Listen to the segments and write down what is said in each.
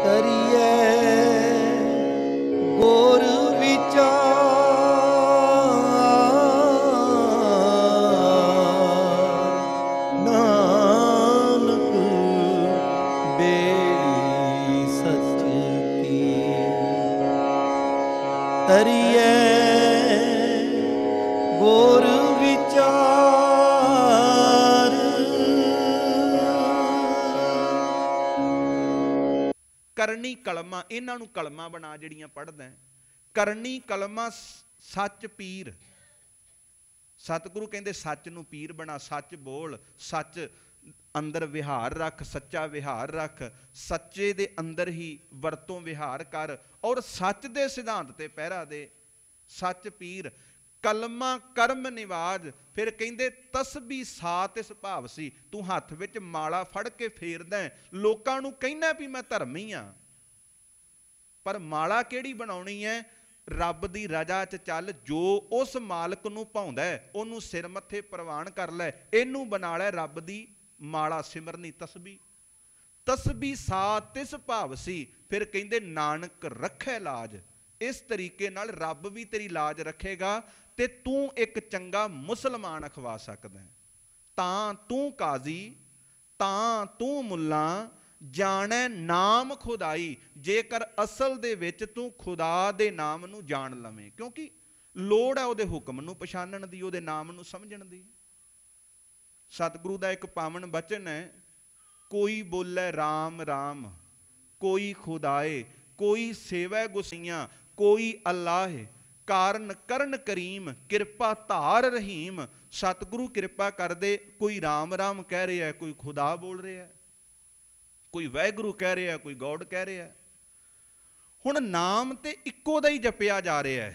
करिए गोर विचार नानक बेड़ी सच की करिए गोर विचार। करनी कलमा इन्हां नूं कलमा बना जिहड़ियां पढ़दा करनी कलमा सच पीर। सतगुरु कहंदे सच नूं पीर बना, सच बोल, सच अंदर विहार रख, सच्चा विहार रख, सच्चे दे अंदर ही वरतों विहार कर और सच दे सिद्धांत ते पहरा दे। सच पीर कलमा कर्म निवाज। फिर कहंदे तसबी सात इस भाव सी। तू हत्थ विच माला फड़ के फेरदा लोकां नूं कहना भी मैं धर्मी हाँ, पर माला किहड़ी बनाउणी है? रब दी रजा च चल, जो उस मालक नूं भाउंदा है उहनूं सिर मत्थे प्रवान कर लै, इहनूं बना लै रब दी माला सिमरनी तसबी। तसबी सात तिस भाव सी। फिर कहंदे नानक रखै लाज। इस तरीके नाल रब भी तेरी लाज रखेगा ते तू एक चंगा मुसलमान अखवा सकदा है। तां तू काजी, तां तू मुल्ला, जाने नाम खुदाई। जेकर असल दे विच तू खुदा दे नाम नूं जान लवें, क्योंकि लोड़ है उहदे हुक्म नूं पछाणन दी, उहदे नाम नूं समझण दी। सतगुरु दा एक पावन बचन है, कोई बोले राम राम, कोई खुदाए, कोई सेवै गुसैयां, कोई अल्लाह, कारण करन करीम, किरपा धार रहीम। सतगुरु किरपा कर दे, कोई राम राम कह रहा है, कोई खुदा बोल रहा है, कोई वाहिगुरु कह रहा है, कोई गॉड कह रहा है। हुण नाम ते इक्को दा ही जपिया जा रहा है।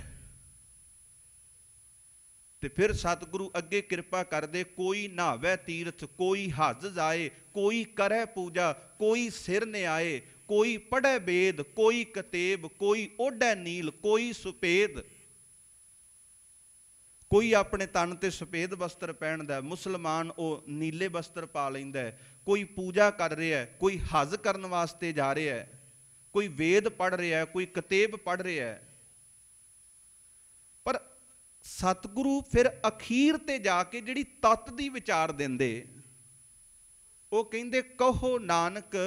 ते फिर सतगुरु अगे किरपा कर दे, कोई नहावै तीर्थ, कोई हज जाए, कोई करे पूजा, कोई सिर न्याए, कोई पढ़े वेद, कोई कतेब, कोई ओढ़े नील, कोई सुपेद। कोई अपने तन ते सफेद वस्त्र पहनदा, मुसलमान वो नीले वस्त्र पा लैंदा, कोई पूजा कर रहा है, कोई हज करन वास्ते जा रहा है, कोई वेद पढ़ रहा है, कोई कतेब पढ़ रहा है। पर सतगुरु फिर अखीर ते जाके जिहड़ी तत्त दी विचार देंदे, वो कहंदे कहो नानक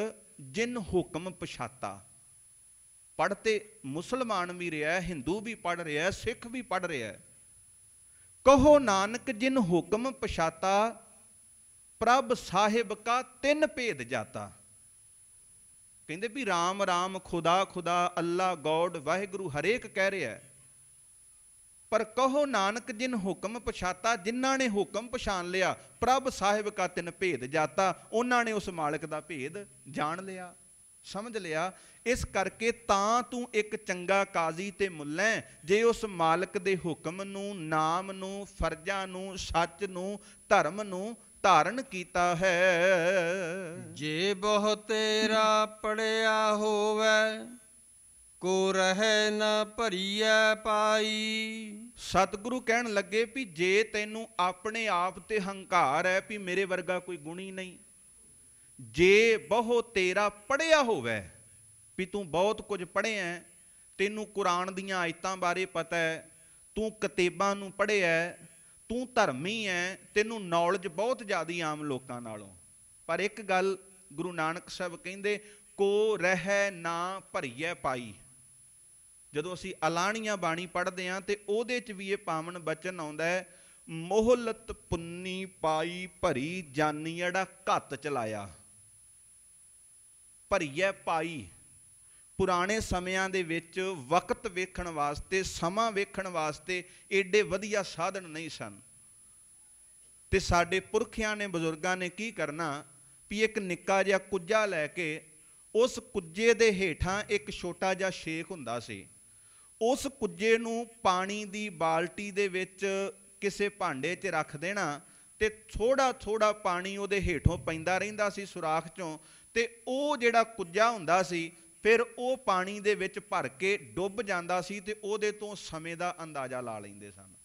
जिन हुक्म पछाता। पढ़ते मुसलमान भी रहा है, हिंदू भी पढ़ रहा है, सिख भी पढ़ रहा है। कहो नानक जिन हुक्म पछाता, प्रभ साहिब का तिन भेद जाता। कहंदे भी राम राम, खुदा खुदा, अल्लाह गॉड वाहिगुरु हरेक कह रहा है, पर कहो नानक जिन हुक्म पछाता, जिन्हां ने हुक्म पछान लिया, प्रभ साहिब का तिन भेद जाता, उन्हां ने उस मालिक का भेद जान लिया, समझ लिया। इस करके तां तू एक चंगा काजी ते मुल्ला है, जे उस मालिक दे हुक्म नूं, नाम नूं, फर्जां नूं, सच नूं, धर्म नूं धारण कीता है। जे बहु तेरा पढ़िया होवे, को रहे न भरीए पाई। सतगुरु कहन लगे भी जे तैनू अपने आप ते हंकार है भी मेरे वर्गा कोई गुणी नहीं, जे बहु तेरा पढ़िया होवे, भी तू बहुत कुछ पढ़े है, तेनू कुरान दियां आयतां बारे पता है, तू कतेबां नू पढ़िया है, तू धर्मी है, तेनू नॉलेज बहुत ज़्यादा आम लोकां नालों। पर एक गल गुरु नानक साहब कहंदे, को रह ना भरीए पाई। जदों असीं अलाणियां बाणी पढ़दे हां ते ओहदे च भी ये पावन बचन आउंदा है, मोहलत पुन्नी पाई भरी जानीड़ा घत चलाया। भरीए पाई, पुराने समयां दे विच वक्त वेखण वास्ते, समा वेखण वास्ते एडे वधिया साधन नहीं सन, ते साडे पुरखियां ने, बजुर्गां ने की करना भी एक निक्का जिहा कुज्जा लैके, उस कुज्जे दे हेठां एक छोटा जिहा छेक हुंदा सी, उस कुज्जे नूं पानी दी बाल्टी दे विच किसे भांडे च रख देना, ते थोड़ा थोड़ा पानी उहदे हेठों पैंदा रहिंदा सी सुराख चों, ते ओह जिहड़ा कुज्जा हुंदा सी फिर वो पानी दे विच भर के डुब जांदा सी, ते ओहदे तों समय दा अंदाज़ा ला लैंदे सन।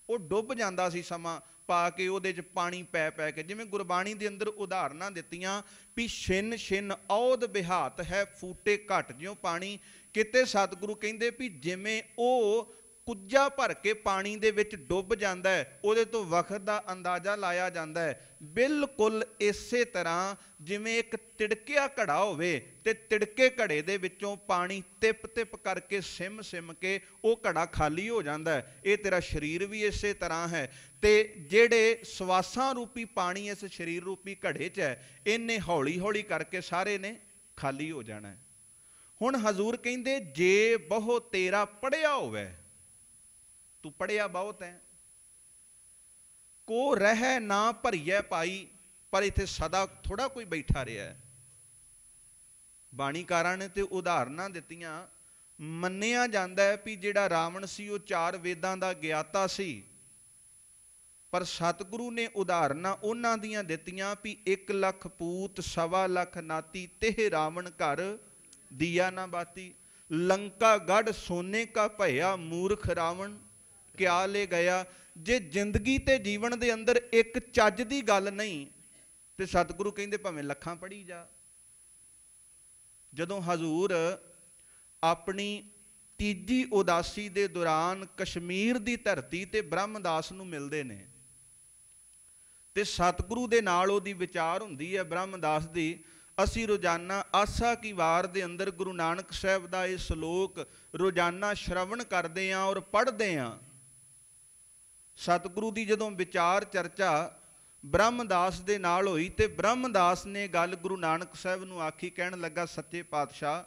वो डुब जांदा सी समा, ਪਾ ਕੇ ਉਹਦੇ 'ਚ ਪਾਣੀ ਪੈ ਪੈ ਕੇ, ਜਿਵੇਂ ਗੁਰਬਾਣੀ ਦੇ ਅੰਦਰ ਉਦਾਹਰਨਾਂ ਦਿੱਤੀਆਂ ਵੀ ਛਿਨ ਛਿਨ ਔਦ ਬਿਹਾਤ ਹੈ ਫੂਟੇ ਘਟ ਜਿਉ ਪਾਣੀ। ਕਿਤੇ ਸਤਿਗੁਰੂ ਕਹਿੰਦੇ ਵੀ ਜਿਵੇਂ ਉਹ ਕੁੱਜਾ ਭਰ ਕੇ ਪਾਣੀ ਦੇ ਵਿੱਚ ਡੁੱਬ ਜਾਂਦਾ ਹੈ, ਉਹਦੇ ਤੋਂ ਵਕਤ ਦਾ ਅੰਦਾਜ਼ਾ ਲਾਇਆ ਜਾਂਦਾ ਹੈ। ਬਿਲਕੁਲ ਇਸੇ ਤਰ੍ਹਾਂ ਜਿਵੇਂ ਇੱਕ ਤਿੜਕਿਆ ਘੜਾ ਹੋਵੇ ਤੇ ਤਿੜਕੇ ਘੜੇ ਦੇ ਵਿੱਚੋਂ ਪਾਣੀ ਤਿਪ ਤਿਪ ਕਰਕੇ ਸਿਮ ਸਿਮ ਕੇ ਉਹ ਘੜਾ ਖਾਲੀ ਹੋ ਜਾਂਦਾ ਹੈ। ਇਹ ਤੇਰਾ ਸਰੀਰ ਵੀ ਇਸੇ ਤਰ੍ਹਾਂ ਹੈ, ਤੇ ਜਿਹੜੇ ਸਵਾਸਾਂ ਰੂਪੀ ਪਾਣੀ ਇਸ ਸਰੀਰ ਰੂਪੀ ਘੜੇ 'ਚ ਹੈ, ਇਹਨੇ ਹੌਲੀ ਹੌਲੀ ਕਰਕੇ ਸਾਰੇ ਨੇ ਖਾਲੀ ਹੋ ਜਾਣਾ ਹੈ। ਹੁਣ ਹਜ਼ੂਰ ਕਹਿੰਦੇ ਜੇ ਬਹੁ ਤੇਰਾ ਪੜਿਆ ਹੋਵੇ, ਤੂੰ ਪੜਿਆ ਬਹੁਤ ਹੈ, ਕੋ ਰਹਿ ਨਾ ਭਰੀਐ ਪਾਈ, ਪਰ ਇੱਥੇ ਸਦਾ ਥੋੜਾ ਕੋਈ ਬੈਠਾ ਰਿਹਾ। ਬਾਣੀਕਾਰਾਂ ਨੇ ਤੇ ਉਦਾਹਰਨਾਂ ਦਿੱਤੀਆਂ। ਮੰਨਿਆ ਜਾਂਦਾ ਹੈ ਵੀ ਜਿਹੜਾ ਰਾਵਣ ਸੀ ਉਹ 4 ਵੇਦਾਂ ਦਾ ਗਿਆਤਾ ਸੀ, ਪਰ ਸਤਿਗੁਰੂ ਨੇ ਉਦਾਹਰਨਾਂ ਉਹਨਾਂ ਦੀਆਂ ਦਿੱਤੀਆਂ ਵੀ 1 ਲੱਖ ਪੂਤ 1.25 ਲੱਖ ਨਾਤੀ ਤੇ ਰਾਵਣ ਘਰ ਦੀਆ ਨਾ ਬਾਤੀ। ਲੰਕਾ ਗੜ ਸੋਨੇ ਕਾ ਭਇਆ ਮੂਰਖ ਰਾਵਣ ਕਿਆ ਲੈ ਗਿਆ। ਜੇ ਜ਼ਿੰਦਗੀ ਤੇ ਜੀਵਨ ਦੇ ਅੰਦਰ ਇੱਕ ਚੱਜ ਦੀ ਗੱਲ ਨਹੀਂ ਤੇ ਸਤਿਗੁਰੂ ਕਹਿੰਦੇ ਭਾਵੇਂ ਲੱਖਾਂ ਪੜ੍ਹੀ ਜਾ। ਜਦੋਂ ਹਜ਼ੂਰ ਆਪਣੀ ਤੀਜੀ ਉਦਾਸੀ ਦੇ ਦੌਰਾਨ ਕਸ਼ਮੀਰ ਦੀ ਧਰਤੀ ਤੇ ਬ੍ਰਹਮਦਾਸ ਨੂੰ ਮਿਲਦੇ ਨੇ ਤੇ ਸਤਿਗੁਰੂ ਦੇ ਨਾਲ ਉਹਦੀ ਵਿਚਾਰ ਹੁੰਦੀ ਹੈ ਬ੍ਰਹਮਦਾਸ ਦੀ। ਅਸੀਂ ਰੋਜ਼ਾਨਾ ਆਸਾ ਕੀ ਵਾਰ ਦੇ ਅੰਦਰ ਗੁਰੂ ਨਾਨਕ ਸਾਹਿਬ ਦਾ ਇਹ ਸ਼ਲੋਕ ਰੋਜ਼ਾਨਾ ਸ਼ਰਵਣ ਕਰਦੇ ਹਾਂ ਔਰ ਪੜ੍ਹਦੇ ਹਾਂ। ਸਤਿਗੁਰੂ ਦੀ ਜਦੋਂ ਵਿਚਾਰ ਚਰਚਾ ਬ੍ਰਹਮਦਾਸ ਦੇ ਨਾਲ ਹੋਈ ਤੇ ਬ੍ਰਹਮਦਾਸ ਨੇ ਗੱਲ ਗੁਰੂ ਨਾਨਕ ਸਾਹਿਬ ਨੂੰ ਆਖੀ, ਕਹਿਣ ਲੱਗਾ ਸੱਚੇ ਪਾਤਸ਼ਾਹ,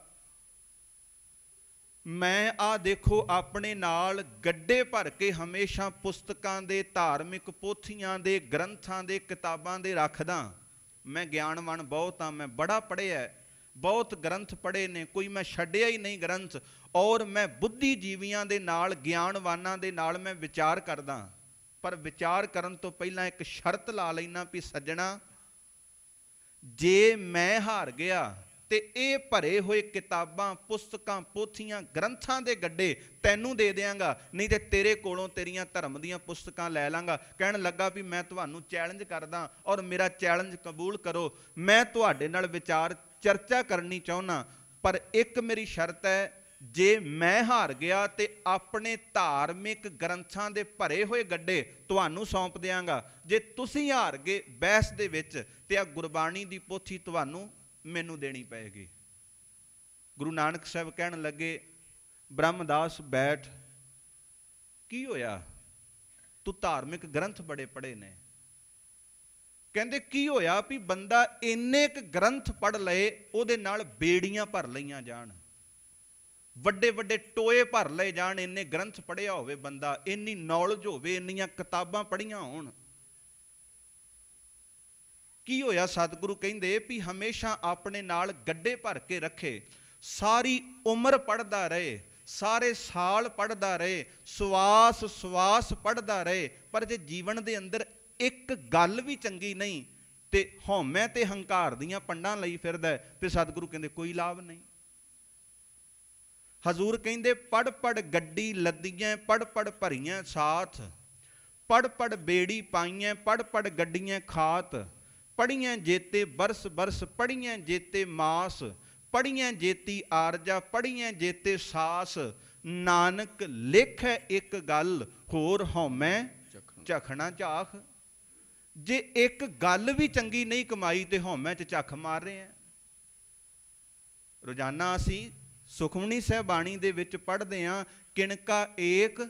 ਮੈਂ ਆ ਦੇਖੋ ਆਪਣੇ ਨਾਲ ਗੱਡੇ ਭਰ ਕੇ ਹਮੇਸ਼ਾ ਪੁਸਤਕਾਂ ਦੇ, ਧਾਰਮਿਕ ਪੋਥੀਆਂ ਦੇ, ਗ੍ਰੰਥਾਂ ਦੇ, ਕਿਤਾਬਾਂ ਦੇ ਰੱਖਦਾ। ਮੈਂ ਗਿਆਨਵਾਨ ਬਹੁਤ ਹਾਂ, ਮੈਂ ਬੜਾ ਪੜ੍ਹਿਆ, ਬਹੁਤ ਗ੍ਰੰਥ ਪੜ੍ਹੇ ਨੇ, ਕੋਈ ਮੈਂ ਛੱਡਿਆ ਹੀ ਨਹੀਂ ਗ੍ਰੰਥ, ਔਰ ਮੈਂ ਬੁੱਧੀਜੀਵੀਆਂ ਦੇ ਨਾਲ, ਗਿਆਨਵਾਨਾਂ ਦੇ ਨਾਲ ਮੈਂ ਵਿਚਾਰ ਕਰਦਾ। ਪਰ ਵਿਚਾਰ ਕਰਨ ਤੋਂ ਪਹਿਲਾਂ ਇੱਕ ਸ਼ਰਤ ਲਾ ਲੈਣਾ ਵੀ ਸੱਜਣਾ, ਜੇ ਮੈਂ ਹਾਰ ਗਿਆ ਤੇ ਇਹ ਭਰੇ ਹੋਏ ਕਿਤਾਬਾਂ, ਪੁਸਤਕਾਂ, ਪੋਥੀਆਂ, ਗ੍ਰੰਥਾਂ ਦੇ ਗੱਡੇ ਤੈਨੂੰ ਦੇ ਦਿਆਂਗਾ, ਨਹੀਂ ਤੇ ਤੇਰੇ ਕੋਲੋਂ ਤੇਰੀਆਂ ਧਰਮ ਦੀਆਂ ਪੁਸਤਕਾਂ ਲੈ ਲਾਂਗਾ। ਕਹਿਣ ਲੱਗਾ ਵੀ ਮੈਂ ਤੁਹਾਨੂੰ ਚੈਲੰਜ ਕਰਦਾ ਔਰ ਮੇਰਾ ਚੈਲੰਜ ਕਬੂਲ ਕਰੋ। ਮੈਂ ਤੁਹਾਡੇ ਨਾਲ ਵਿਚਾਰ ਚਰਚਾ ਕਰਨੀ ਚਾਹੁੰਦਾ, ਪਰ ਇੱਕ ਮੇਰੀ ਸ਼ਰਤ ਹੈ, ਜੇ ਮੈਂ ਹਾਰ ਗਿਆ ਤੇ ਆਪਣੇ ਧਾਰਮਿਕ ਗ੍ਰੰਥਾਂ ਦੇ ਭਰੇ ਹੋਏ ਗੱਡੇ ਤੁਹਾਨੂੰ ਸੌਂਪ ਦਿਆਂਗਾ। ਜੇ ਤੁਸੀਂ ਹਾਰ ਗਏ ਬਹਿਸ ਦੇ ਵਿੱਚ ਤੇ ਆ ਗੁਰਬਾਣੀ ਦੀ ਪੋਥੀ ਤੁਹਾਨੂੰ ਮੈਨੂੰ ਦੇਣੀ ਪਏਗੀ। ਗੁਰੂ ਨਾਨਕ ਸਾਹਿਬ ਕਹਿਣ ਲੱਗੇ, ਬ੍ਰਹਮਦਾਸ ਬੈਠ, ਕੀ ਹੋਇਆ? ਤੂੰ ਧਾਰਮਿਕ ਗ੍ਰੰਥ ਬੜੇ ਪੜ੍ਹੇ ਨੇ। ਕਹਿੰਦੇ ਕੀ ਹੋਇਆ ਵੀ ਬੰਦਾ ਇੰਨੇ ਕੁ ਗ੍ਰੰਥ ਪੜ੍ਹ ਲਏ, ਉਹਦੇ ਨਾਲ ਬੇੜੀਆਂ ਭਰ ਲਈਆਂ ਜਾਣ, ਵੱਡੇ ਵੱਡੇ ਟੋਏ ਭਰ ਲਏ ਜਾਣ, ਇੰਨੇ ਗ੍ਰੰਥ ਪੜ੍ਹਿਆ ਹੋਵੇ ਬੰਦਾ, ਇੰਨੀ ਨੌਲੇਜ ਹੋਵੇ, ਇੰਨੀਆਂ ਕਿਤਾਬਾਂ ਪੜ੍ਹੀਆਂ ਹੋਣ। ਕੀ ਹੋਇਆ? ਸਤਿਗੁਰੂ ਕਹਿੰਦੇ ਵੀ ਹਮੇਸ਼ਾ ਆਪਣੇ ਨਾਲ ਗੱਡੇ ਭਰ ਕੇ ਰੱਖੇ, ਸਾਰੀ ਉਮਰ ਪੜ੍ਹਦਾ ਰਹੇ, ਸਾਰੇ ਸਾਲ ਪੜ੍ਹਦਾ ਰਹੇ, ਸਵਾਸ ਸਵਾਸ ਪੜ੍ਹਦਾ ਰਹੇ, ਪਰ ਜੇ ਜੀਵਨ ਦੇ ਅੰਦਰ ਇੱਕ ਗੱਲ ਵੀ ਚੰਗੀ ਨਹੀਂ ਤੇ ਹਉਮੈ ਤੇ ਹੰਕਾਰ ਦੀਆਂ ਪੰਡਾਂ ਲਈ ਫਿਰਦਾ ਤੇ ਸਤਿਗੁਰੂ ਕਹਿੰਦੇ ਕੋਈ ਲਾਭ ਨਹੀਂ। ਹਜ਼ੂਰ ਕਹਿੰਦੇ ਪੜ ਪੜ ਗੱਡੀ ਲੱਦੀਆਂ, ਪੜ ਪੜ ਭਰੀਆਂ ਸਾਥ, ਪੜ ਪੜ ਬੇੜੀ ਪਾਈਆਂ, ਪੜ ਪੜ ਗੱਡੀਆਂ ਖਾਤ, ਪੜੀਆਂ ਜੇਤੇ ਬਰਸ ਬਰਸ, ਪੜੀਆਂ ਜੇਤੇ ਮਾਸ, ਪੜੀਆਂ ਜੇਤੀ ਆਰਜਾ, ਪੜੀਆਂ ਜੇਤੇ ਸਾਸ, ਨਾਨਕ ਲਿਖੈ ਇੱਕ ਗੱਲ, ਹੋਰ ਹਉਮੈ ਝਖਣਾ ਝਾਖ। ਜੇ ਇੱਕ ਗੱਲ ਵੀ ਚੰਗੀ ਨਹੀਂ ਕਮਾਈ ਤੇ ਹਉਮੈ ਚ ਝੱਖ ਮਾਰ ਰਹੇ ਆ। ਰੋਜ਼ਾਨਾ ਅਸੀਂ ਸੁਖਮਨੀ ਸਾਹਿਬ ਬਾਣੀ ਦੇ ਵਿੱਚ ਪੜ੍ਹਦੇ ਹਾਂ, ਕਿਣਕਾ ਏਕ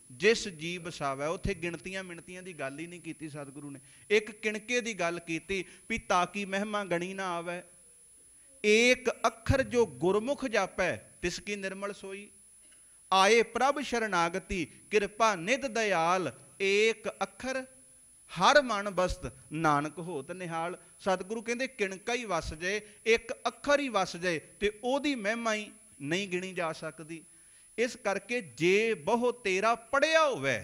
ਜਿਸ ਜੀ ਬਸਾਵੈ। ਉੱਥੇ ਗਿਣਤੀਆਂ ਮਿਣਤੀਆਂ ਦੀ ਗੱਲ ਹੀ ਨਹੀਂ ਕੀਤੀ ਸਤਿਗੁਰੂ ਨੇ, ਇੱਕ ਕਿਣਕੇ ਦੀ ਗੱਲ ਕੀਤੀ ਵੀ ਤਾਕੀ ਮਹਿਮਾ ਗਣੀ ਨਾ ਆਵੈ। ਏਕ ਅੱਖਰ ਜੋ ਗੁਰਮੁਖ ਜਾਪੈ ਤਿਸ ਕੀ ਨਿਰਮਲ ਸੋਈ, ਆਏ ਪ੍ਰਭ ਸ਼ਰਨਾਗਤੀ ਕਿਰਪਾ ਨਿਧ ਦਇਆਲ, ਏਕ ਅੱਖਰ ਹਰ ਮਨ ਬਸਤ ਨਾਨਕ ਹੋਤ ਨਿਹਾਲ। ਸਤਿਗੁਰੂ ਕਹਿੰਦੇ ਕਿਣਕਾ ਹੀ ਵਸ ਜਾਏ, ਇੱਕ ਅੱਖਰ ਹੀ ਵਸ ਜਾਏ ਤੇ ਉਹਦੀ ਮਹਿਮਾ ਹੀ ਨਹੀਂ ਗਿਣੀ ਜਾ ਸਕਦੀ। ਇਸ ਕਰਕੇ ਜੇ ਬਹੁ ਤੇਰਾ ਪੜ੍ਹਿਆ ਹੋਵੇ,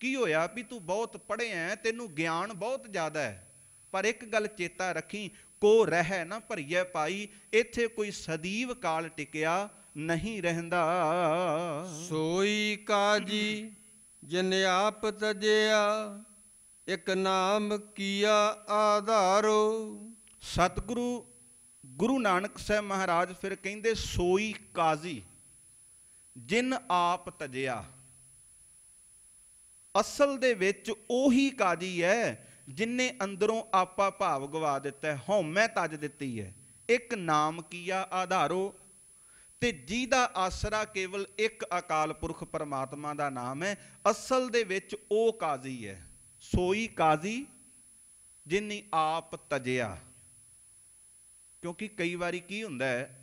ਕੀ ਹੋਇਆ ਵੀ ਤੂੰ ਬਹੁਤ ਪੜ੍ਹਿਆ, ਤੈਨੂੰ ਗਿਆਨ ਬਹੁਤ ਜ਼ਿਆਦਾ ਹੈ, ਪਰ ਇੱਕ ਗੱਲ ਚੇਤਾ ਰੱਖੀ, ਕੋ ਰਹਿ ਨਾ ਭਰੀਐ ਪਾਈ, ਇੱਥੇ ਕੋਈ ਸਦੀਵ ਕਾਲ ਟਿਕਿਆ ਨਹੀਂ ਰਹਿੰਦਾ। ਸੋਈ ਕਾਜੀ ਜਿਨ ਆਪ ਤਜਿਆ ਇਕ ਨਾਮ ਕੀਆ ਆਧਾਰੋ। ਸਤਿਗੁਰੂ ਗੁਰੂ ਨਾਨਕ ਸਾਹਿਬ ਮਹਾਰਾਜ ਫਿਰ ਕਹਿੰਦੇ ਸੋਈ ਕਾਜ਼ੀ ਜਿਨ ਆਪ ਤਜਿਆ। ਅਸਲ ਦੇ ਵਿੱਚ ਉਹੀ ਕਾਜ਼ੀ ਹੈ ਜਿਨੇ ਅੰਦਰੋਂ ਆਪਾ ਭਾਵ ਗਵਾ ਦਿੱਤਾ, ਹਉਮੈ ਤਜ ਦਿੱਤੀ ਹੈ। ਇੱਕ ਨਾਮ ਕੀਆ ਆਧਾਰੋ, ਤੇ ਜਿਹਦਾ ਆਸਰਾ ਕੇਵਲ ਇੱਕ ਅਕਾਲ ਪੁਰਖ ਪਰਮਾਤਮਾ ਦਾ ਨਾਮ ਹੈ। ਅਸਲ ਦੇ ਵਿੱਚ ਉਹ ਕਾਜ਼ੀ ਹੈ, ਸੋਈ ਕਾਜ਼ੀ ਜਿਨੀ ਆਪ ਤਜਿਆ। ਕਿਉਂਕਿ ਕਈ ਵਾਰੀ ਕੀ ਹੁੰਦਾ ਹੈ,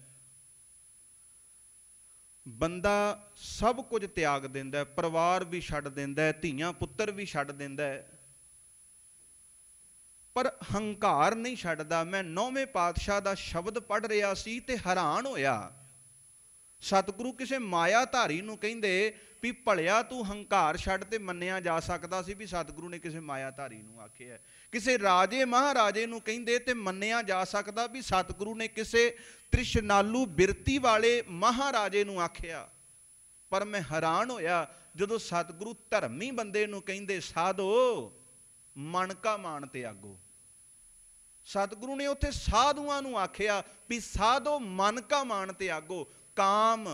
ਬੰਦਾ ਸਭ ਕੁਝ ਤਿਆਗ ਦਿੰਦਾ, ਪਰਿਵਾਰ ਵੀ ਛੱਡ ਦਿੰਦਾ, ਧੀਆਂ ਪੁੱਤਰ ਵੀ ਛੱਡ ਦਿੰਦਾ, ਪਰ ਹੰਕਾਰ ਨਹੀਂ ਛੱਡਦਾ। ਮੈਂ 9ਵੇਂ ਪਾਤਸ਼ਾਹ ਦਾ ਸ਼ਬਦ ਪੜ੍ਹ ਰਿਹਾ ਸੀ ਤੇ ਹੈਰਾਨ ਹੋਇਆ। ਸਤਿਗੁਰੂ ਕਿਸੇ ਮਾਇਆਧਾਰੀ ਨੂੰ ਕਹਿੰਦੇ ਵੀ ਭਲਿਆ ਤੂੰ ਹੰਕਾਰ ਛੱਡ, ਤੇ ਮੰਨਿਆ ਜਾ ਸਕਦਾ ਸੀ ਵੀ ਸਤਿਗੁਰੂ ਨੇ ਕਿਸੇ ਮਾਇਆਧਾਰੀ ਨੂੰ ਆਖਿਆ। ਕਿਸੇ ਰਾਜੇ ਮਹਾਰਾਜੇ ਨੂੰ ਕਹਿੰਦੇ ਤੇ ਮੰਨਿਆ ਜਾ ਸਕਦਾ ਵੀ ਸਤਿਗੁਰੂ ਨੇ ਕਿਸੇ ਤ੍ਰਿਸ਼ਨਾਲੂ ਬਿਰਤੀ ਵਾਲੇ ਮਹਾਰਾਜੇ ਨੂੰ ਆਖਿਆ। ਪਰ ਮੈਂ ਹੈਰਾਨ ਹੋਇਆ ਜਦੋਂ ਸਤਿਗੁਰੂ ਧਰਮੀ ਬੰਦੇ ਨੂੰ ਕਹਿੰਦੇ ਸਾਧੋ ਮਨ ਕਾ ਮਾਨ ਤਿਆਗੋ। ਸਤਿਗੁਰੂ ਨੇ ਉੱਥੇ ਸਾਧੂਆਂ ਨੂੰ ਆਖਿਆ ਵੀ ਸਾਧੋ ਮਨ ਕਾ ਮਾਨ ਤਿਆਗੋ। ਕਾਮ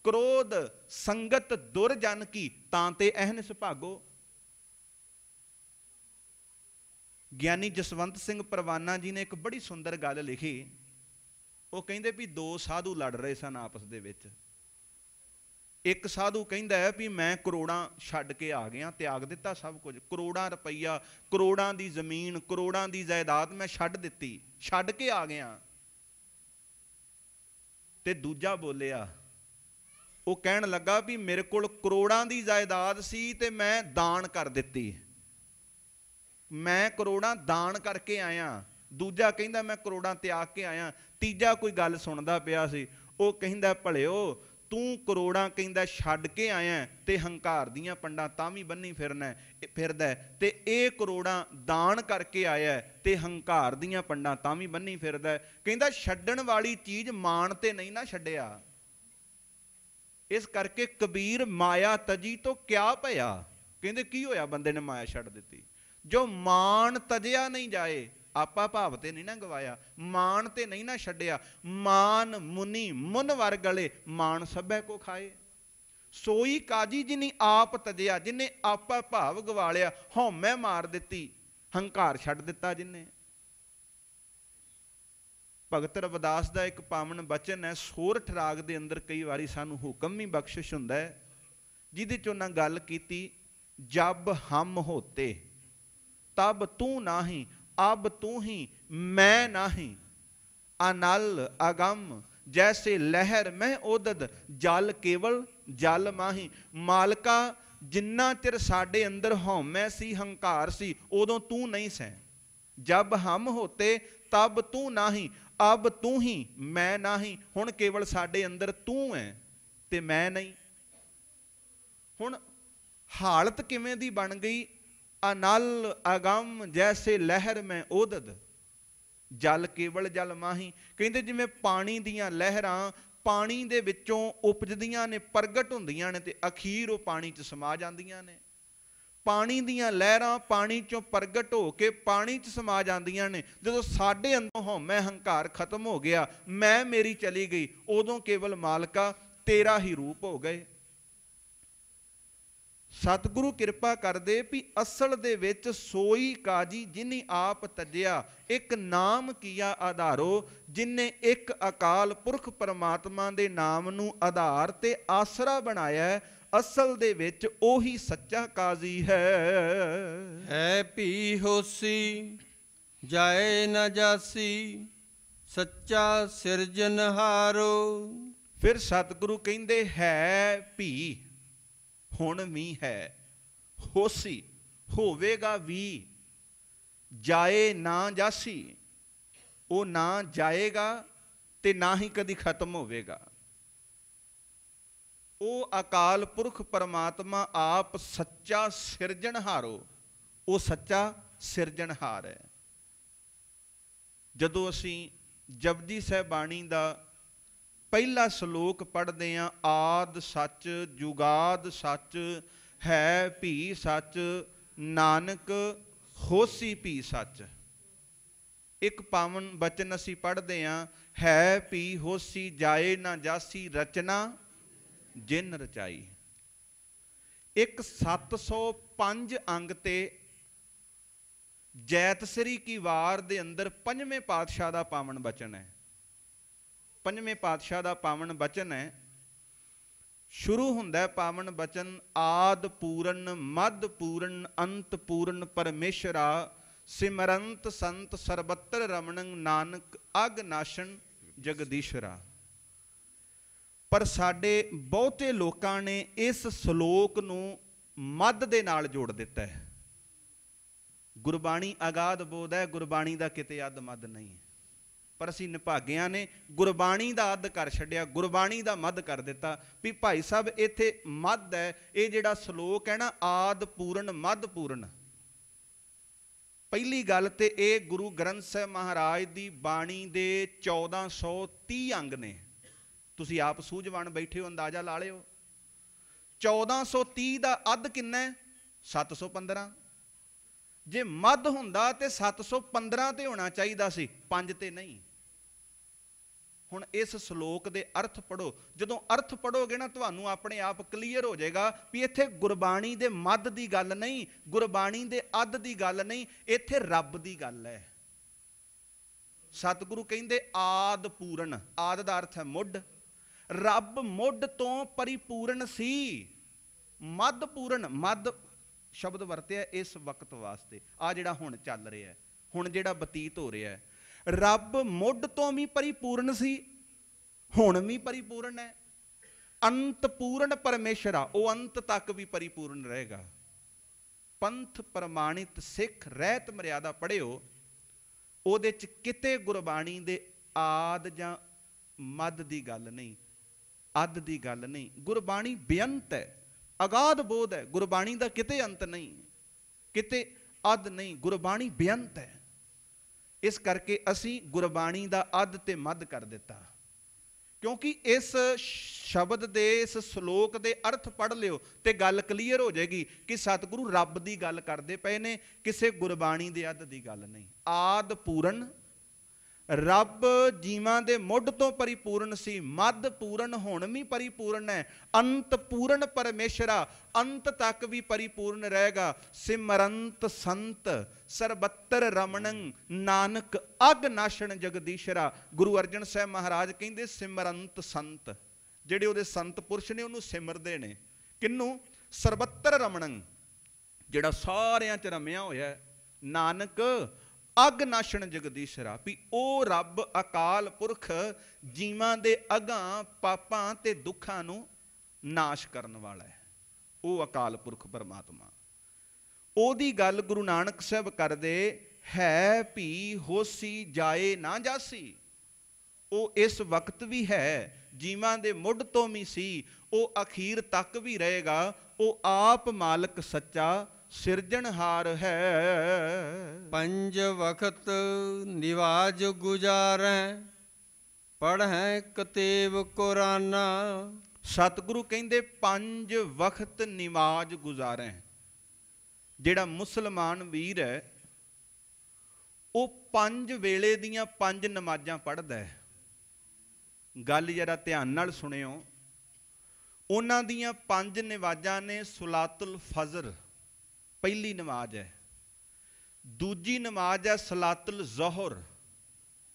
ਕ੍ਰੋਧ ਸੰਗਤ ਦੁਰਜਨ ਕੀ ਤਾਂ ਤੇ ਅਹਨਿਸ ਭਾਗੋ। ਗਿਆਨੀ ਜਸਵੰਤ ਸਿੰਘ ਪਰਵਾਨਾ ਜੀ ਨੇ ਇੱਕ ਬੜੀ ਸੁੰਦਰ ਗੱਲ ਲਿਖੀ। ਉਹ ਕਹਿੰਦੇ ਵੀ ਦੋ ਸਾਧੂ ਲੜ ਰਹੇ ਸਨ ਆਪਸ ਦੇ ਵਿੱਚ। ਇੱਕ ਸਾਧੂ ਕਹਿੰਦਾ ਹੈ ਵੀ ਮੈਂ ਕਰੋੜਾਂ ਛੱਡ ਕੇ ਆ ਗਿਆ, ਤਿਆਗ ਦਿੱਤਾ ਸਭ ਕੁਝ, ਕਰੋੜਾਂ ਰੁਪਈਆ, ਕਰੋੜਾਂ ਦੀ ਜ਼ਮੀਨ, ਕਰੋੜਾਂ ਦੀ ਜਾਇਦਾਦ ਮੈਂ ਛੱਡ ਦਿੱਤੀ, ਛੱਡ ਕੇ ਆ ਗਿਆ। ਤੇ ਦੂਜਾ ਬੋਲਿਆ, ਉਹ ਕਹਿਣ ਲੱਗਾ ਵੀ ਮੇਰੇ ਕੋਲ ਕਰੋੜਾਂ ਦੀ ਜਾਇਦਾਦ ਸੀ ਤੇ ਮੈਂ ਦਾਨ ਕਰ ਦਿੱਤੀ, ਮੈਂ ਕਰੋੜਾਂ ਦਾਨ ਕਰਕੇ ਆਇਆ। ਦੂਜਾ ਕਹਿੰਦਾ ਮੈਂ ਕਰੋੜਾਂ ਤਿਆਗ ਕੇ ਆਇਆ। ਤੀਜਾ ਕੋਈ ਗੱਲ ਸੁਣਦਾ ਪਿਆ ਸੀ, ਉਹ ਕਹਿੰਦਾ ਭਲਿਓ ਤੂੰ ਕਰੋੜਾਂ ਕਹਿੰਦਾ ਛੱਡ ਕੇ ਆਇਆ ਤੇ ਹੰਕਾਰ ਦੀਆਂ ਪੰਡਾਂ ਤਾਂ ਵੀ ਬੰਨੀ ਫਿਰਦਾ, ਤੇ ਇਹ ਕਰੋੜਾਂ ਦਾਨ ਕਰਕੇ ਆਇਆ ਤੇ ਹੰਕਾਰ ਦੀਆਂ ਪੰਡਾਂ ਤਾਂ ਵੀ ਬੰਨੀ ਫਿਰਦਾ। ਕਹਿੰਦਾ ਛੱਡਣ ਵਾਲੀ ਚੀਜ਼ ਮਾਣ ਤੇ ਨਹੀਂ ਨਾ ਛੱਡਿਆ। ਇਸ ਕਰਕੇ ਕਬੀਰ ਮਾਇਆ ਤਜੀ ਤੋਂ ਕਿਆ ਭਇਆ। ਕਹਿੰਦੇ ਕੀ ਹੋਇਆ ਬੰਦੇ ਨੇ ਮਾਇਆ ਛੱਡ ਦਿੱਤੀ। ਜੋ ਮਾਣ ਤਜਿਆ ਨਹੀਂ ਜਾਏ, ਆਪਾ ਭਾਵ ਤੇ ਨਹੀਂ ਨਾ ਗਵਾਇਆ, ਮਾਣ ਤੇ ਨਹੀਂ ਨਾ ਛੱਡਿਆ। ਮਾਨ ਮੁਨੀ ਮੁਨ ਵਰ ਗਲੇ, ਮਾਣ ਸਭੈ ਕੋ ਖਾਏ। ਸੋਈ ਕਾਜੀ ਜਿਨੀ ਆਪ ਤਜਿਆ, ਜਿਨੇ ਆਪਾ ਭਾਵ ਗਵਾ ਲਿਆ, ਹਉਮੈ ਮਾਰ ਦਿੱਤੀ, ਹੰਕਾਰ ਛੱਡ ਦਿੱਤਾ ਜਿਨੇ। ਭਗਤ ਰਵਿਦਾਸ ਦਾ ਇੱਕ ਪਾਵਨ ਬਚਨ ਹੈ, ਸੋਰਠ ਰਾਗ ਦੇ ਅੰਦਰ ਕਈ ਵਾਰੀ ਸਾਨੂੰ ਹੁਕਮ ਵੀ ਬਖਸ਼ਿਸ਼ ਹੁੰਦਾ ਹੈ, ਜਿਹਦੇ ਚ ਉਹਨਾਂ ਗੱਲ ਕੀਤੀ, ਜਬ ਹਮ ਹੋਤੇ ਤਬ ਤੂੰ ਨਾਹੀਂ, ਅਬ ਤੂੰ ਹੀ ਮੈਂ ਨਾਹੀਂ। ਅਨਲ ਅਗੰਮ ਜੈਸੇ ਲਹਿਰ ਮੈਂ ਉਦਦ, ਜਲ ਕੇਵਲ ਜਲ ਮਾਹੀ। ਮਾਲਕਾ ਜਿੰਨਾ ਚਿਰ ਸਾਡੇ ਅੰਦਰ ਹਉਮੈ ਸੀ, ਹੰਕਾਰ ਸੀ, ਉਦੋਂ ਤੂੰ ਨਹੀਂ ਸੈਂ। ਜਬ ਹਮ ਹੋਤੇ ਤਬ ਤੂੰ ਨਾਹੀਂ, ਅਬ ਤੂੰ ਹੀ ਮੈਂ ਨਾਹੀਂ। ਹੁਣ ਕੇਵਲ ਸਾਡੇ ਅੰਦਰ ਤੂੰ ਹੈ ਤੇ ਮੈਂ ਨਹੀਂ। ਹੁਣ ਹਾਲਤ ਕਿਵੇਂ ਦੀ ਬਣ ਗਈ? ਅਨਲ ਅਗੰਮ ਜੈਸੇ ਲਹਿਰ ਮੈਂ ਉਦਦ, ਜਲ ਕੇਵਲ ਜਲ ਮਾਹੀ। ਕਹਿੰਦੇ ਜਿਵੇਂ ਪਾਣੀ ਦੀਆਂ ਲਹਿਰਾਂ ਪਾਣੀ ਦੇ ਵਿੱਚੋਂ ਉਪਜਦੀਆਂ ਨੇ, ਪ੍ਰਗਟ ਹੁੰਦੀਆਂ ਨੇ ਤੇ ਅਖੀਰ ਉਹ ਪਾਣੀ 'ਚ ਸਮਾ ਜਾਂਦੀਆਂ ਨੇ। ਪਾਣੀ ਦੀਆਂ ਲਹਿਰਾਂ ਪਾਣੀ 'ਚੋਂ ਪ੍ਰਗਟ ਹੋ ਕੇ ਪਾਣੀ 'ਚ ਸਮਾ ਜਾਂਦੀਆਂ ਨੇ। ਜਦੋਂ ਸਾਡੇ ਅੰਦਰੋਂ ਹਉਮੈ ਹੰਕਾਰ ਖਤਮ ਹੋ ਗਿਆ, ਮੈਂ ਮੇਰੀ ਚਲੀ ਗਈ, ਉਦੋਂ ਕੇਵਲ ਮਾਲਕਾ ਤੇਰਾ ਹੀ ਰੂਪ ਹੋ ਗਏ। ਸਤਿਗੁਰੂ ਕਿਰਪਾ ਕਰਦੇ ਵੀ ਅਸਲ ਦੇ ਵਿੱਚ ਸੋਈ ਕਾਜੀ ਜਿਨੀ ਆਪ ਤਜਿਆ, ਇੱਕ ਨਾਮ ਕੀਆ ਆਧਾਰੋ, ਜਿਨੇ ਇੱਕ ਅਕਾਲ ਪੁਰਖ ਪਰਮਾਤਮਾ ਦੇ ਨਾਮ ਨੂੰ ਆਧਾਰ ਤੇ ਆਸਰਾ ਬਣਾਇਆ। ਅਸਲ ਦੇ ਵਿੱਚ ਉਹੀ ਸੱਚਾ ਕਾਜ਼ੀ ਹੈ ਭੀ ਹੋਸੀ ਜਾਏ ਨਾ ਜਾਸੀ, ਸੱਚਾ ਸਿਰਜਨਹਾਰੋ। ਫਿਰ ਸਤਿਗੁਰੂ ਕਹਿੰਦੇ ਹੈ ਭੀ, ਹੁਣ ਵੀ ਹੈ, ਹੋਸੀ ਹੋਵੇਗਾ ਵੀ, ਜਾਏ ਨਾ ਜਾਸੀ, ਉਹ ਨਾ ਜਾਏਗਾ ਤੇ ਨਾ ਹੀ ਕਦੀ ਖਤਮ ਹੋਵੇਗਾ। ਉਹ ਅਕਾਲ ਪੁਰਖ ਪਰਮਾਤਮਾ ਆਪ ਸੱਚਾ ਸਿਰਜਣਹਾਰੋ, ਉਹ ਸੱਚਾ ਸਿਰਜਣਹਾਰ ਹੈ। ਜਦੋਂ ਅਸੀਂ ਜਪਜੀ ਸਾਹਿਬ ਬਾਣੀ ਦਾ ਪਹਿਲਾ ਸ਼ਲੋਕ ਪੜ੍ਹਦੇ ਹਾਂ, ਆਦ ਸੱਚ ਜੁਗਾਦ ਸੱਚ ਹੈ ਭੀ ਸੱਚ, ਨਾਨਕ ਹੋਸੀ ਭੀ ਸੱਚ। ਇੱਕ ਪਾਵਨ ਬਚਨ ਅਸੀਂ ਪੜ੍ਹਦੇ ਹਾਂ, ਹੈ ਭੀ ਹੋਸੀ ਜਾਏ ਨਾ ਜਾਸੀ, ਰਚਨਾ ਜਿਨ ਰਚਾਈ। ਇੱਕ 705 ਅੰਗ ਤੇ ਜੈਤਸਰੀ ਕੀ ਵਾਰ ਦੇ ਅੰਦਰ ਪੰਜਵੇਂ ਪਾਤਸ਼ਾਹ ਦਾ ਪਾਵਨ ਬਚਨ ਹੈ। ਪੰਜਵੇਂ ਪਾਤਸ਼ਾਹ ਦਾ ਪਾਵਨ ਬਚਨ ਹੈ, ਸ਼ੁਰੂ ਹੁੰਦਾ ਹੈ ਪਾਵਨ ਬਚਨ, ਆਦ ਪੂਰਨ ਮਦ ਪੂਰਨ ਅੰਤ ਪੂਰਨ ਪਰਮੇਸ਼ਰਾ, ਸਿਮਰੰਤ ਸੰਤ ਸਰਬੱਤਰ ਰਮਣੰ, ਨਾਨਕ ਅਗ ਨਾਸ਼ਨ ਜਗਦੀਸ਼ਰਾ। ਪਰ ਸਾਡੇ ਬਹੁਤੇ ਲੋਕਾਂ ਨੇ ਇਸ ਸ਼ਲੋਕ ਨੂੰ ਮਦ ਦੇ ਨਾਲ ਜੋੜ ਦਿੱਤਾ ਹੈ। ਗੁਰਬਾਣੀ ਅਗਾਧ ਬੋਧ ਹੈ, ਗੁਰਬਾਣੀ ਦਾ ਕਿਤੇ ਅੱਧ ਮੱਧ ਨਹੀਂ ਹੈ। ਪਰ ਅਸੀਂ ਨਿਭਾਗਿਆਂ ਨੇ ਗੁਰਬਾਣੀ ਦਾ ਅੱਧ ਕਰ ਛੱਡਿਆ, ਗੁਰਬਾਣੀ ਦਾ ਮੱਧ ਕਰ ਦਿੱਤਾ। ਵੀ ਭਾਈ ਸਾਹਿਬ ਇੱਥੇ ਮੱਧ ਹੈ, ਇਹ ਜਿਹੜਾ ਸ਼ਲੋਕ ਹੈ ਨਾ, ਆਦ ਪੂਰਨ ਮੱਧ ਪੂਰਨ। ਪਹਿਲੀ ਗੱਲ ਤੇ ਇਹ ਗੁਰੂ ਗ੍ਰੰਥ ਸਾਹਿਬ ਮਹਾਰਾਜ ਦੀ ਬਾਣੀ ਦੇ 1430 ਅੰਗ ਨੇ। ਤੁਸੀਂ ਆਪ ਸੂਝਵਾਨ ਬੈਠੇ ਹੋ, ਅੰਦਾਜ਼ਾ ਲਾ ਲਿਓ। 1430 ਦਾ ਅੱਧ ਕਿੰਨਾ ਹੈ? 715। ਜੇ ਮੱਧ ਹੁੰਦਾ ਤੇ 715 ਤੇ ਹੋਣਾ ਚਾਹੀਦਾ ਸੀ, 5 ਤੇ ਨਹੀਂ। ਹੁਣ ਇਸ ਸ਼ਲੋਕ ਦੇ ਅਰਥ ਪੜੋ। ਜਦੋਂ ਅਰਥ ਪੜੋਗੇ ਨਾ, ਤੁਹਾਨੂੰ ਆਪਣੇ ਆਪ ਕਲੀਅਰ ਹੋ ਜਾਏਗਾ ਵੀ ਇੱਥੇ ਗੁਰਬਾਣੀ ਦੇ ਮੱਧ ਦੀ ਗੱਲ ਨਹੀਂ, ਗੁਰਬਾਣੀ ਦੇ ਅੱਧ ਦੀ ਗੱਲ ਨਹੀਂ, ਇੱਥੇ ਰੱਬ ਦੀ ਗੱਲ ਹੈ। ਸਤਿਗੁਰੂ ਕਹਿੰਦੇ ਆਦ ਪੂਰਨ, ਆਦ ਦਾ ਅਰਥ ਹੈ ਮੁੱਢ। ਰੱਬ ਮੁੱਢ ਤੋਂ ਪਰਿਪੂਰਨ ਸੀ। ਮੱਧ ਪੂਰਨ, ਮੱਧ ਸ਼ਬਦ ਵਰਤਿਆ ਇਸ ਵਕਤ ਵਾਸਤੇ, ਆ ਜਿਹੜਾ ਹੁਣ ਚੱਲ ਰਿਹਾ, ਹੁਣ ਜਿਹੜਾ ਬਤੀਤ ਹੋ ਰਿਹਾ। ਰੱਬ ਮੁੱਢ ਤੋਂ ਵੀ ਪਰਿਪੂਰਨ ਸੀ, ਹੁਣ ਵੀ ਪਰਿਪੂਰਨ ਹੈ। ਅੰਤ ਪੂਰਨ ਪਰਮੇਸ਼ਰਾ, ਉਹ ਅੰਤ ਤੱਕ ਵੀ ਪਰਿਪੂਰਨ ਰਹੇਗਾ। ਪੰਥ ਪ੍ਰਮਾਣਿਤ ਸਿੱਖ ਰਹਿਤ ਮਰਿਆਦਾ ਪੜ੍ਹਿਓ, ਉਹਦੇ ਚ ਕਿਤੇ ਗੁਰਬਾਣੀ ਦੇ ਆਦ ਜਾਂ ਮੱਧ ਦੀ ਗੱਲ ਨਹੀਂ, ਅੱਧ ਦੀ ਗੱਲ ਨਹੀਂ। ਗੁਰਬਾਣੀ ਬੇਅੰਤ ਹੈ, ਅਗਾਧ ਬੋਧ ਹੈ। ਗੁਰਬਾਣੀ ਦਾ ਕਿਤੇ ਅੰਤ ਨਹੀਂ, ਕਿਤੇ ਅੱਧ ਨਹੀਂ, ਗੁਰਬਾਣੀ ਬੇਅੰਤ ਹੈ। ਇਸ ਕਰਕੇ ਅਸੀਂ ਗੁਰਬਾਣੀ ਦਾ ਅੱਧ ਤੇ ਮੱਧ ਕਰ ਦਿੱਤਾ, ਕਿਉਂਕਿ ਇਸ ਸ਼ਬਦ ਦੇ, ਇਸ ਸ਼ਲੋਕ ਦੇ ਅਰਥ ਪੜ੍ਹ ਲਿਓ ਤੇ ਗੱਲ ਕਲੀਅਰ ਹੋ ਜਾਏਗੀ ਕਿ ਸਤਿਗੁਰੂ ਰੱਬ ਦੀ ਗੱਲ ਕਰਦੇ ਪਏ ਨੇ, ਕਿਸੇ ਗੁਰਬਾਣੀ ਦੇ ਅੱਧ ਦੀ ਗੱਲ ਨਹੀਂ। ਆਦ ਪੂਰਨ, ਰੱਬ ਜੀਵਾਂ ਦੇ ਮੁੱਢ ਤੋਂ ਪਰਿਪੂਰਨ ਸੀ, ਮੱਧ ਪੂਰਨ ਹੁਣ ਵੀ ਪਰਿਪੂਰਨ ਹੈ। ਅੰਤ ਪੂਰਨ ਪਰਮੇਸ਼ਰਾ, ਅੰਤ ਤੱਕ ਵੀ ਪਰਿਪੂਰਨ ਰਹੇਗਾ। ਸਿਮਰੰਤ ਸੰਤ ਸਰਬੱਤਰ ਰਮਣੰ, ਨਾਨਕ ਅਗ ਨਾਸ਼ਣ ਜਗਦੀਸ਼ਰਾ। ਗੁਰੂ ਅਰਜਨ ਸਾਹਿਬ ਮਹਾਰਾਜ ਕਹਿੰਦੇ ਸਿਮਰੰਤ ਸੰਤ, ਜਿਹੜੇ ਉਹਦੇ ਸੰਤ ਪੁਰਸ਼ ਨੇ ਉਹਨੂੰ ਸਿਮਰਦੇ ਨੇ। ਕਿਹਨੂੰ? ਸਰਬੱਤਰ ਰਮਣੰ, ਜਿਹੜਾ ਸਾਰਿਆਂ 'ਚ ਰਮਿਆ ਹੋਇਆ। ਨਾਨਕ ਅਗ ਨਾਸ਼ਣ ਜਗਦੀਸ਼ਰਾ, ਵੀ ਉਹ ਰੱਬ ਅਕਾਲ ਪੁਰਖ ਜੀਵਾਂ ਦੇ ਅਗਾਂ ਪਾਪਾਂ ਤੇ ਦੁੱਖਾਂ ਨੂੰ ਨਾਸ਼ ਕਰਨ ਵਾਲਾ ਹੈ। ਉਹ ਅਕਾਲ ਪੁਰਖ ਪਰਮਾਤਮਾ, ਉਹਦੀ ਗੱਲ ਗੁਰੂ ਨਾਨਕ ਸਾਹਿਬ ਕਰਦੇ, ਹੈ ਭੀ ਹੋਸੀ ਜਾਏ ਨਾ ਜਾਸੀ। ਉਹ ਇਸ ਵਕਤ ਵੀ ਹੈ, ਜੀਵਾਂ ਦੇ ਮੁੱਢ ਤੋਂ ਵੀ ਸੀ, ਉਹ ਅਖੀਰ ਤੱਕ ਵੀ ਰਹੇਗਾ। ਉਹ ਆਪ ਮਾਲਕ ਸੱਚਾ ਸਿਰਜਣਹਾਰ ਹੈ। ਪੰਜ ਵਖਤ ਨਿਵਾਜ ਗੁਜ਼ਾਰੈ, ਪੜ੍ਹੈ ਕਤੇਬ ਕੁਰਾਨਾ। ਸਤਿਗੁਰੂ ਕਹਿੰਦੇ 5 ਵਕਤ ਨਿਵਾਜ ਗੁਜ਼ਾਰੈ। ਜਿਹੜਾ ਮੁਸਲਮਾਨ ਵੀਰ ਹੈ, ਉਹ 5 ਵੇਲੇ ਦੀਆਂ 5 ਨਮਾਜ਼ਾਂ ਪੜ੍ਹਦਾ ਹੈ। ਗੱਲ ਜਰਾ ਧਿਆਨ ਨਾਲ ਸੁਣਿਓ। ਉਹਨਾਂ ਦੀਆਂ 5 ਨਮਾਜ਼ਾਂ ਨੇ ਸੁਲਾਤੁਲ ਫਜ਼ਰ, ਪਹਿਲੀ ਨਮਾਜ਼ ਹੈ। ਦੂਜੀ ਨਮਾਜ਼ ਹੈ ਸਲਾਤੁਲ ਜ਼ੋਹਰ।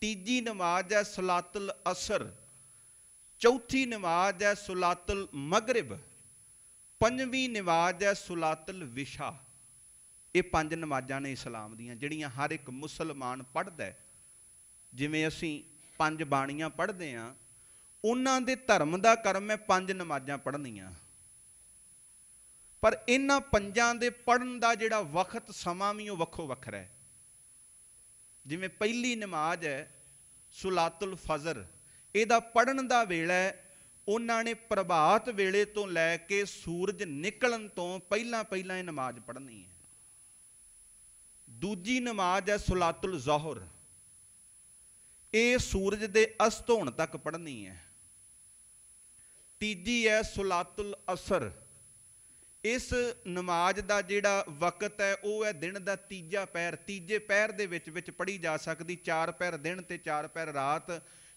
ਤੀਜੀ ਨਮਾਜ਼ ਹੈ ਸਲਾਤੁਲ ਅਸਰ। ਚੌਥੀ ਨਮਾਜ਼ ਹੈ ਸੁਲਾਤੁਲ ਮਗਰਿਬ। ਪੰਜਵੀਂ ਨਮਾਜ਼ ਹੈ ਸੁਲਾਤੁਲ ਵਿਸ਼ਾ। ਇਹ 5 ਨਮਾਜ਼ਾਂ ਨੇ ਇਸਲਾਮ ਦੀਆਂ, ਜਿਹੜੀਆਂ ਹਰ ਇੱਕ ਮੁਸਲਮਾਨ ਪੜ੍ਹਦਾ ਹੈ। ਜਿਵੇਂ ਅਸੀਂ 5 ਬਾਣੀਆਂ ਪੜ੍ਹਦੇ ਹਾਂ, ਉਹਨਾਂ ਦੇ ਧਰਮ ਦਾ ਕਰਮ ਹੈ 5 ਨਮਾਜ਼ਾਂ ਪੜ੍ਹਨੀਆਂ। ਪਰ ਇਹਨਾਂ 5 ਦੇ ਪੜ੍ਹਨ ਦਾ ਜਿਹੜਾ ਵਕਤ ਸਮਾਂ ਵੀ ਉਹ ਵੱਖੋ ਵੱਖਰਾ ਹੈ। ਜਿਵੇਂ ਪਹਿਲੀ ਨਮਾਜ਼ ਹੈ ਸੁਲਾਤੁਲ ਫਜ਼ਰ, ਇਹਦਾ ਪੜ੍ਹਨ ਦਾ ਵੇਲਾ ਉਹਨਾਂ ਨੇ ਪ੍ਰਭਾਤ ਵੇਲੇ ਤੋਂ ਲੈ ਕੇ ਸੂਰਜ ਨਿਕਲਣ ਤੋਂ ਪਹਿਲਾਂ ਪਹਿਲਾਂ ਇਹ ਨਮਾਜ਼ ਪੜ੍ਹਨੀ ਹੈ। ਦੂਜੀ ਨਮਾਜ਼ ਹੈ ਸੁਲਾਤੁਲ ਜ਼ੋਹਰ, ਇਹ ਸੂਰਜ ਦੇ ਅਸਤ ਹੋਣ ਤੱਕ ਪੜ੍ਹਨੀ ਹੈ। ਤੀਜੀ ਹੈ ਸੁਲਾਤੁਲ ਅਸਰ, इस नमाज का जिहड़ा वक्त है वह है दिन का तीजा पैर। तीजे पैर दे विच पढ़ी जा सकती। 4 पैर दिन ते 4 पैर रात।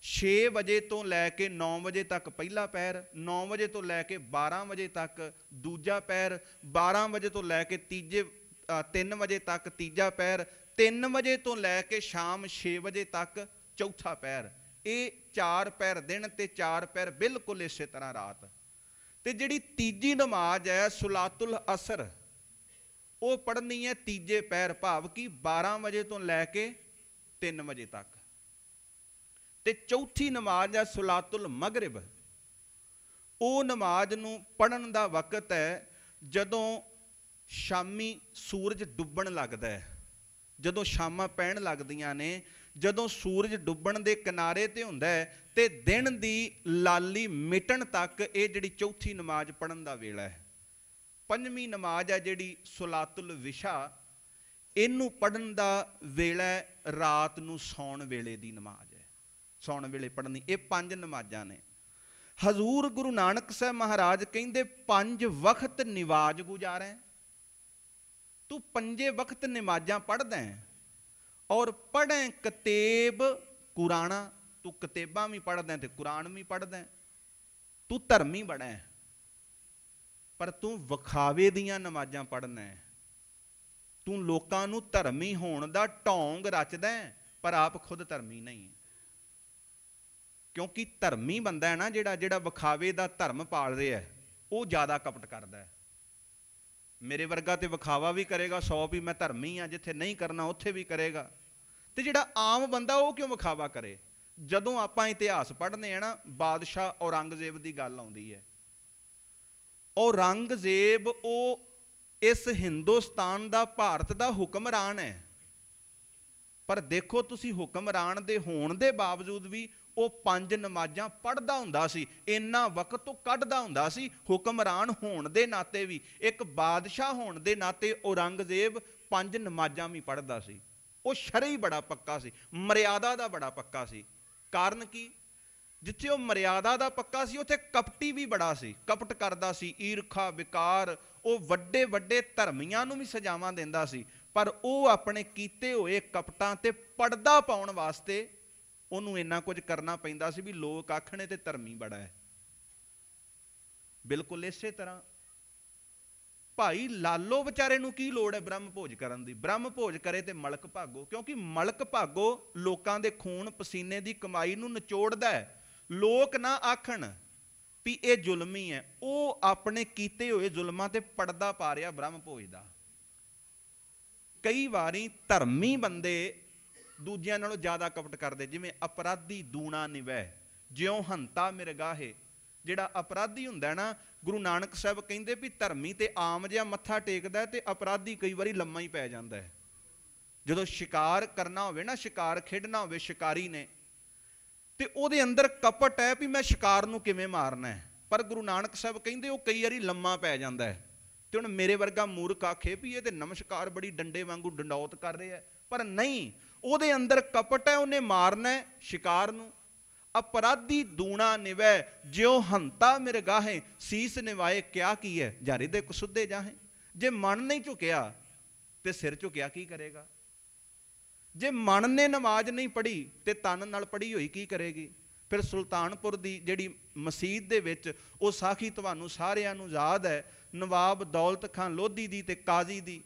6 बजे तो लैके 9 बजे तक पहला पैर, 9 बजे तो लैके 12 बजे तक दूजा पैर, 12 बजे तो लैके 3 बजे तक तीजा पैर, 3 बजे तो लैके शाम 6 बजे तक चौथा पैर। ये 4 पैर दिन ते 4 पैर बिल्कुल इस तरह रात। तो जिहड़ी तीजी नमाज है सुलातुल असर, वो पढ़नी है तीजे पैर, भाव कि 12 बजे तो लैके 3 बजे तक। ते चौथी नमाज है सुलातुल मगरिब। वो नमाज नूं पढ़न दा वक्त है जदों शामी सूरज डुब्बण लगदा है, जदों शामां पैण लगदियां ने, जदों सूरज डुब्बण दे किनारे ते हुंदा है ते दिन दी लाली मिटण तक ये जिहड़ी चौथी नमाज पढ़न दा वेला है। पंजवीं नमाज है जिहड़ी सुलातुल विशा, इनू पढ़न दा वेला रात नूं सौण वेले दी नमाज है, सौण वेले पढ़नी। ये 5 नमाजां ने। हजूर गुरु नानक साहब महाराज कहंदे 5 वक्त निवाज गुजारे। तू 5 वक्त नमाजां पढ़दा है और पढ़े कतेब कुराना। तू कतेबां भी पढ़दा ते कुरान भी पढ़दा। तू धर्मी बड़ा है पर तू विखावे दियां नमाजां पढ़ना है। तू लोकां नूं धर्मी होण दा ढोंग रचदा है पर आप खुद धर्मी नहीं। क्योंकि धर्मी बंदा है ना जिहड़ा जिहड़ा विखावे दा धर्म पाल रहा है, वो ज़्यादा कपट करदा है। मेरे वर्गा तो विखावा भी करेगा 100 भी मैं धर्मी हाँ, जिथे नहीं करना उत्थे भी करेगा। तो जिहड़ा आम बंदा वो क्यों विखावा करे? जदों आपां इतिहास पढ़ने हैं ना, बादशाह औरंगजेब की गल आउंदी है। औरंगजेब वो इस हिंदुस्तान का भारत का हुक्मरान है, पर देखो तुसी हुक्मरान दे होण दे बावजूद भी वो 5 नमाजां पढ़दा हुंदा सी। इन्ना वक्त तो कढदा हुंदा सी। हुक्मरान होण दे नाते भी, एक बादशाह होण दे नाते औरंगजेब 5 नमाजां भी पढ़दा सी। वो शरई बड़ा पक्का सी, मर्यादा दा बड़ा पक्का सी। कारण की? जिथे वो मर्यादा दा पक्का सी उत्थे कपटी भी बड़ा सी, कपट करदा सी, ईरखा विकार। वो वड्डे वड्डे धर्मियां नूं भी सजावां दिंदा सी, पर वो अपने कीते होए कपटां ते पर्दा पाउण वास्ते उन्होंने इन्ना कुछ करना पैंदा सी भी लोग आखणे ते धर्मी बड़ा है। बिल्कुल इस तरह भाई लालो बेचारे नूं की लोड़ है ब्रह्म भोज करन दी? ब्रह्म भोज करे ते मलक भागो, क्योंकि मलक भागो लोकां दे खून पसीने दी कमाई नूं निचोड़दा है। लोक ना आखण भी ये जुल्मी है, वो अपने कीते हुए जुल्मां ते पर्दा पा रहा ब्रह्म भोज दा। कई वारी धर्मी बंदे दूजियां नालों ज़्यादा कपट करते। जिवें अपराधी दूना निवै ज्यों हंता मिरगाहे। जिहड़ा अपराधी हुंदा है ना, गुरु नानक साहब कहंदे भी धर्मी ते आम जिहा मत्था टेकदा है ते अपराधी कई वारी लम्मा ही पै जांदा है। जदों शिकार करना होवे ना, शिकार खेडना होवे शिकारी ने, ते उहदे अंदर कपट है भी मैं शिकार नूं किवें मारना है, पर गुरु नानक साहब कहंदे वो कई वारी लम्मा पै जांदा है। ते हुण मेरे वर्गा मूर्ख आखे भी ये ते नमस्कार बड़ी डंडे वांगू डंडौत कर रहे हैं, पर नहीं, ਉਹਦੇ अंदर कपट है, उन्हें मारना है शिकार नूं। अपराधी दूना निवै ज्यों हंता मिरगाहे सीस निवाए क्या की है जारे दे कसुद्धे जाहे। जे मन नहीं झुकिया तो सिर झुकिया की करेगा? जे मन ने नमाज नहीं पढ़ी तो तन नाल पढ़ी हुई की करेगी? फिर सुल्तानपुर की जिहड़ी मसीत दे विच वो साखी तुहानूं सारिआं नूं याद है, नवाब दौलत खां लोधी दी ते काजी दी।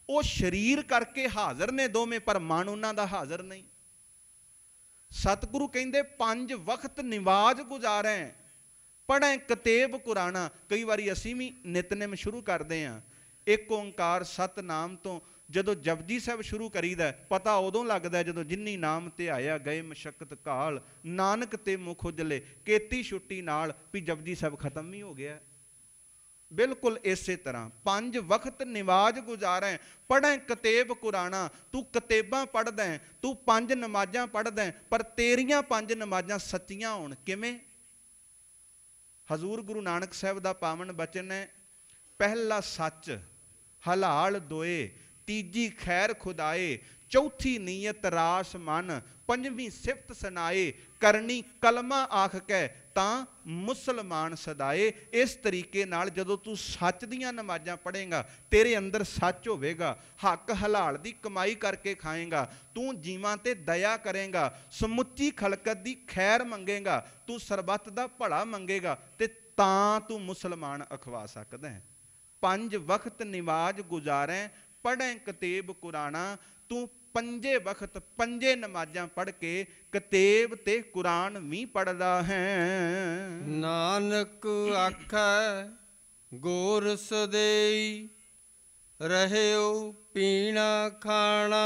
वो शरीर करके हाज़र ने दोवें, पर मन उन्हां दा हाज़र नहीं। सतगुरु कहंदे 5 वक्त निवाज गुजारे पढ़े कतेब कुराना। कई बारी असीं भी नितनेम शुरू करते हैं एक ओंकार सतनाम तो, जदों जपजी साहब शुरू करीदा पता उदों लगदा जदों जिन्नी नाम ते आया गए मशक्कत काल, नानक ते मुख उजले केती छुट्टी नाल, भी जपजी साहब खत्म ही हो गया। बिल्कुल इस तरह 5 वक्त निवाज गुजारे पढ़े कतेब कुराना। तू कतेबां पढ़दा है, तू 5 नमाजां पढ़दा है, पर तेरियां 5 नमाजां सच्चियां होण किवें? हजूर गुरु नानक साहब दा पावन बचन है, पहला सच हलाल दोए, तीजी खैर खुदाए, चौथी नीयत रास मन, पंजवीं सिफत सुनाए, करनी कलमा आख कै तां मुसलमान सदाए। इस तरीके नाल जदों तू सच दियां नमाज़ां पढ़ेगा, तेरे अंदर सच होवेगा, हक हलाल दी कमाई करके खाएगा, तू जीवां ते दया करेगा, समुच्ची खलकत दी खैर मंगेगा, तू सरबत दा भला मंगेगा, ते तां तू मुसलमान अखवा सकदा है। 5 वक्त निमाज गुजारें, पढ़ें कतेब कुराना, तू 5 वक्त 5 नमाज़ां पढ़ के कतेब ते कुरान भी पढ़दा है। नानक आखै गोर सदेई, ਰਹਿਓ ਪੀਣਾ ਖਾਣਾ।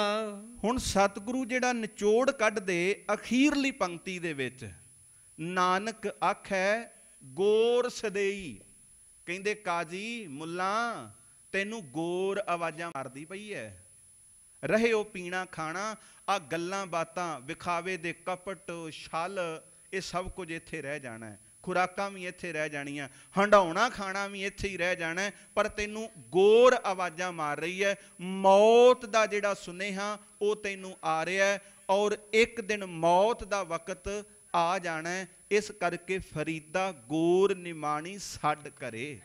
ਹੁਣ ਸਤਿਗੁਰੂ ਜਿਹੜਾ ਨਿਚੋੜ ਕੱਢਦੇ ਅਖੀਰਲੀ ਪੰਕਤੀ ਦੇ ਵਿੱਚ, ਨਾਨਕ ਆਖੈ ਗੋਰ ਸਦੇਈ। ਕਹਿੰਦੇ ਕਾਜੀ ਮੁੱਲਾ ਤੈਨੂੰ ਗੋਰ ਆਵਾਜ਼ਾਂ ਮਾਰਦੀ ਪਈ ਹੈ। ਰਹਿਓ ਪੀਣਾ ਖਾਣਾ, ਆ ਗੱਲਾਂ ਬਾਤਾਂ ਵਿਖਾਵੇ ਦੇ ਕਪਟ ਛਲ ਇਹ ਸਭ ਕੁਝ ਇੱਥੇ ਰਹਿ ਜਾਣਾ ਹੈ। ਖੁਰਾਕਾਂ ਵੀ ਇੱਥੇ ਰਹਿ ਜਾਣੀਆਂ, ਹੰਡਾਉਣਾ ਖਾਣਾ ਵੀ ਇੱਥੇ ਹੀ ਰਹਿ ਜਾਣਾ, ਪਰ ਤੈਨੂੰ ਗੋਰ ਆਵਾਜ਼ਾਂ ਮਾਰ ਰਹੀ ਹੈ। ਮੌਤ ਦਾ ਜਿਹੜਾ ਸੁਨੇਹਾ ਉਹ ਤੈਨੂੰ ਆ ਰਿਹਾ ਹੈ, ਔਰ ਇੱਕ ਦਿਨ ਮੌਤ ਦਾ ਵਕਤ ਆ ਜਾਣਾ ਹੈ। ਇਸ ਕਰਕੇ ਫਰੀਦਾ ਗੋਰ ਨਿਮਾਣੀ ਛੱਡ ਕਰੇ,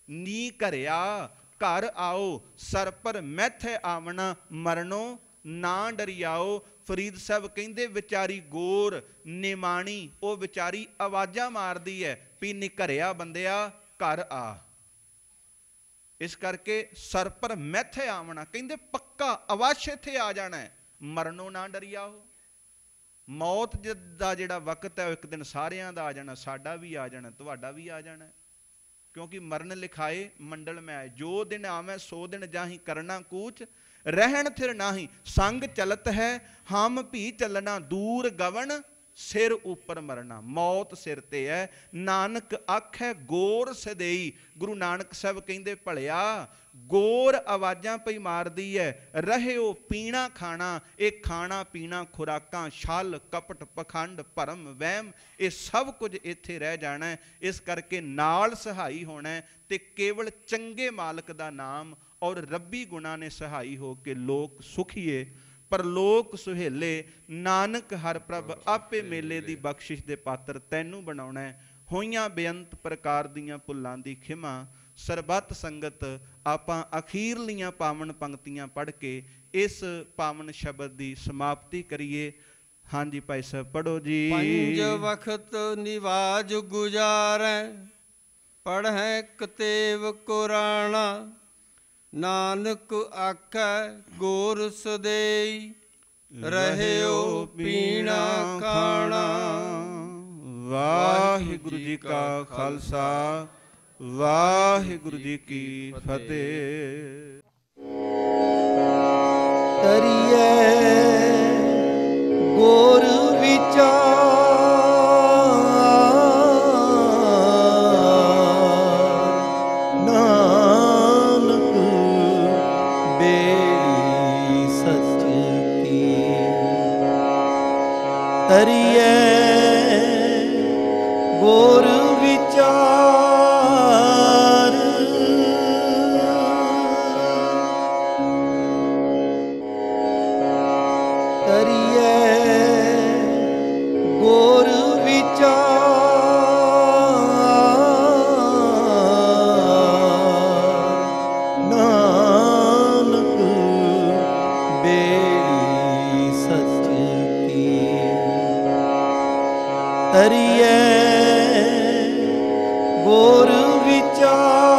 ਨੀ ਘਰਿਆ ਘਰ ਆਓ, ਸਰ ਪਰ ਮੈਥੇ ਆਵਣਾ ਮਰਨੋ ਨਾ ਡਰਿਆਓ। ਫਰੀਦ ਸਾਹਿਬ ਕਹਿੰਦੇ ਵਿਚਾਰੀ ਗੋਰ ਨਿਮਾਣੀ, ਉਹ ਵਿਚਾਰੀ ਆਵਾਜ਼ਾਂ ਮਾਰਦੀ ਹੈ ਵੀ ਨੀ ਘਰਿਆ ਬੰਦਿਆ ਘਰ ਆ। ਇਸ ਕਰਕੇ ਸਰ ਪਰ ਮੈਥੇ ਆਵਣਾ, ਕਹਿੰਦੇ ਪੱਕਾ ਅਵਸ਼ ਇੱਥੇ ਆ ਜਾਣਾ ਹੈ, ਮਰਨੋਂ ਨਾ ਡਰਿਆਓ। ਮੌਤ ਦਾ ਜਿਹੜਾ ਵਕਤ ਹੈ ਉਹ ਇੱਕ ਦਿਨ ਸਾਰਿਆਂ ਦਾ ਆ ਜਾਣਾ, ਸਾਡਾ ਵੀ ਆ ਜਾਣਾ, ਤੁਹਾਡਾ ਵੀ ਆ ਜਾਣਾ, ਕਿਉਂਕਿ ਮਰਨ ਲਿਖਾਏ ਮੰਡਲ ਮੈਂ ਆਏ। ਜੋ ਦਿਨ ਆਵੇਂ ਸੋ ਦਿਨ ਜਾਹੀ, ਕਰਨਾ ਕੂਚ ਰਹਿਣ ਥਿਰ ਨਾਹੀ, ਸੰਗ ਚਲਤ ਹੈ ਹਮ ਭੀ ਚੱਲਣਾ, ਦੂਰ ਗਵਨ ਸਿਰ ਉੱਪਰ ਮਰਨਾ। ਮੌਤ ਸਿਰ ਤੇ ਹੈ। ਨਾਨਕ ਆਖੈ ਗੋਰ ਸਦੇਈ, ਗੁਰੂ ਨਾਨਕ ਸਾਹਿਬ ਕਹਿੰਦੇ ਭਲਿਆ ਗੋਰ ਆਵਾਜ਼ਾਂ ਪਈ ਮਾਰਦੀ ਹੈ। ਰਹਿਓ ਪੀਣਾ ਖਾਣਾ, ਇਹ ਖਾਣਾ ਪੀਣਾ ਖੁਰਾਕਾਂ ਛਲ ਕਪਟ ਪਖੰਡ ਭਰਮ ਵਹਿਮ ਇਹ ਸਭ ਕੁਝ ਇੱਥੇ ਰਹਿ ਜਾਣਾ। ਇਸ ਕਰਕੇ ਨਾਲ ਸਹਾਈ ਹੋਣਾ ਤੇ ਕੇਵਲ ਚੰਗੇ ਮਾਲਕ ਦਾ ਨਾਮ ਔਰ ਰੱਬੀ ਗੁਣਾਂ ਨੇ ਸਹਾਈ ਹੋ ਕੇ ਲੋਕ ਸੁਖੀਏ ਪਰਲੋਕ ਸੁਹੇਲੇ। ਨਾਨਕ ਹਰ ਪ੍ਰਭ ਆਪੇ ਮੇਲੇ ਦੀ ਬਖਸ਼ਿਸ਼ ਦੇ ਪਾਤਰ ਤੈਨੂੰ ਬਣਾਉਣਾ। ਹੋਈਆਂ ਬੇਅੰਤ ਪ੍ਰਕਾਰ ਦੀਆਂ ਭੁੱਲਾਂ ਦੀ ਖਿਮਾ। ਸਰਬੱਤ ਸੰਗਤ ਆਪਾਂ ਅਖੀਰਲੀਆਂ ਪਾਵਨ ਪੰਕਤੀਆਂ ਪੜ੍ਹ ਕੇ ਇਸ ਪਾਵਨ ਸ਼ਬਦ ਦੀ ਸਮਾਪਤੀ ਕਰੀਏ। ਹਾਂਜੀ ਭਾਈ ਸਾਹਿਬ ਪੜ੍ਹੋ ਜੀ। 5 ਵਖਤ ਨਿਵਾਜ ਗੁਜ਼ਾਰੈ, ਪੜ੍ਹੈ ਕਤੇਬ ਕੁਰਾਣਾ, ਨਾਨਕ ਆਖੈ ਗੋਰ ਸਦੇਈ, ਰਹਿਓ ਪੀਣਾ ਖਾਣਾ। ਵਾਹਿਗੁਰੂ ਜੀ ਕਾ ਖਾਲਸਾ, ਵਾਹਿਗੁਰੂ ਜੀ ਕੀ ਫਤਿਹ। ਕਰੀਏ ਗੋਰ ਵਿਚਾਰ, ਨਾਨਕ ਬੇੜੀ ਸੱਚ ਕੀ। ਕਰੀਏ ਗੋਰ ਵਿਚਾਰ, ਕਰੀਏ ਗੋਰ ਵਿਚਾਰ, ਨਾਨਕ ਬੇੜੀ ਸੱਚ ਕੀ। ਕਰੀਏ ਗੋਰ ਵਿਚਾਰ,